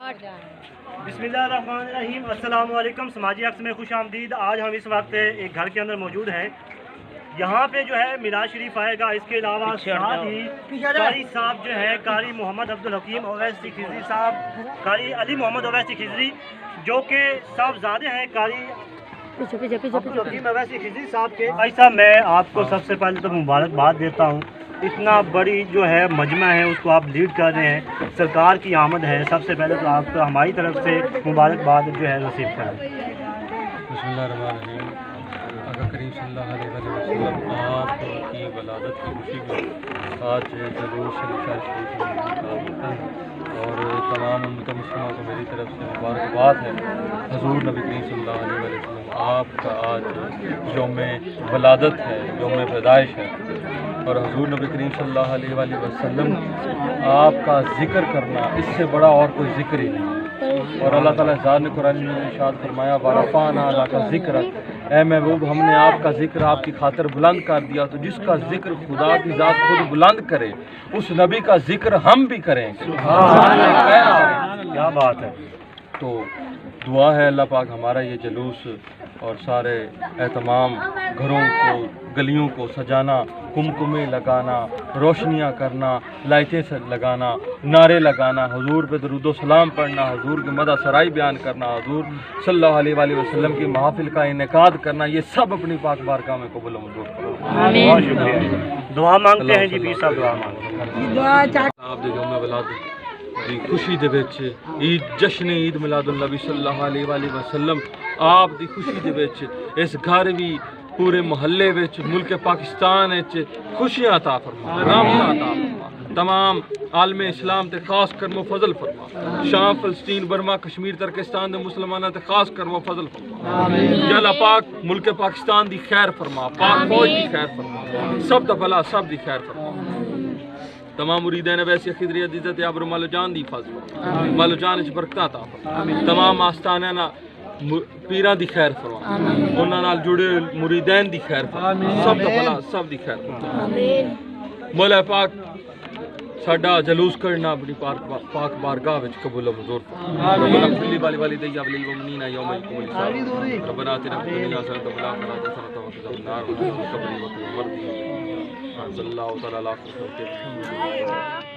बिस्मिल्लाहिर्रहमानिर्रहीम। अस्सलाम वालेकुम। समाजी अक्स में खुश आमदीद। आज हम इस वक्त एक घर के अंदर मौजूद हैं। यहाँ पे जो है मिलाद शरीफ आएगा। इसके अलावा साथ ही कारी साहब जो है कारी मोहम्मद अब्दुल हकीम ओवैसी खिजरी साहब, कारी अली मोहम्मद ओवैसी खिजरी जो कि साहबजादे हैं कारी अब्दुल हकीम ओवैसी खिजरी साहब के। भाई साहब, मैं आपको सबसे पहले तो मुबारकबाद देता हूँ। इतना बड़ी जो है मजमा है उसको आप लीड कर रहे हैं। सरकार की आमद है। सबसे पहले तो आपको हमारी तरफ से मुबारकबाद जो है नसीब करें। बिस्मिल्लाहिर्रहमानिर्रहीम। आका करीम सल्लल्लाहु अलैहि वसल्लम आपकी वलादत की खुशी में आज जलूस शरीफ और तमाम उम्मत मुस्लिमा को मेरी तरफ से मुबारकबाद है। हजूर नबी करीम सल्लल्लाहु अलैहि वसल्लम आपका आज यौम वलादत है, यौम पैदाइश है और हजूर नबी करीम सल्लल्लाहु अलैहि वसल्लम आपका ज़िक्र करना इससे बड़ा और कोई ज़िक्र ही नहीं। और अल्लाह ताला ज़ात ने कुरान में इरशाद फरमाया वरफ़अना लका ज़िक्र, ए महबूब हमने आपका ज़िक्र आपकी खातिर बुलंद कर दिया। तो जिसका ज़िक्र खुदा की ज़ात खुद बुलंद करे उस नबी का ज़िक्र हम भी करेंगे। क्या बात है। तो दुआ है अल्लाह पाक हमारा ये जलूस और सारे एहतमाम घरों को गलियों को सजाना, कुमकुमे लगाना, रोशनियाँ करना, लाइटें लगाना, नारे लगाना, हुजूर पे दरूदो सलाम पढ़ना, हुजूर की मदह सराई बयान करना, हुजूर सल्लल्लाहु अलैहि वसल्लम की महफिल का इनेकाद करना, ये सब अपनी पाक बारगाह में कबूल मंजूर करो। बहुत शुक्रिया। दुआ मांगते हैं जी पीर साहब, दुआ मांगते हैं। आप दे यौम वलादत दी खुशी दे विच ईद जश्न ईद मिलादुल नबी सल्लल्लाहु अलैहि वसल्लम आप दी खुशी दे विच इस घर भी पूरे मोहल्ले विच मुल्क पाकिस्तान विच खुशियां अता फरमा, रहमत अता फरमा। तमाम आलमे इस्लाम ते खास कर मुफज़ल फरमा। शाम फ़लस्तीन बर्मा कश्मीर तुर्किस्तान दे मुसलमाना ते खास कर मुफज़ल फरमा। या अल्लाह पाक मुल्क पाकिस्तान दी खैर फरमा, पाक फौज दी खैर फरमा, सब दा भला सब दी खैर फरमा। तमाम मुरीदैन वैसी खिदरी अदीज़त याबर मालो जान दी हिफाज़त फरमा, मालो जान च बरकत अता फरमा। तमाम आस्ताना ना पीरां दी खैर फरमा, उन्हां नाल जुड़े मुरीदैन दी खैर फरमा, सब दा भला सब दी खैर फरमा। मौला पाक साडा जलूस करना अपनी पाक बारगाह विच कबूल मंजूर फरमा। रब्बना कुल्ली वाली वाली दैया वलिल मुमिनीना यौमल क़यामत रब्बना आतिना फ़िद दुनिया हसनतन व फ़िल आखिरति हसनतन व क़िना अज़ाबन्नार। सल्लल्लाहु तआला अलैहि वसल्लम।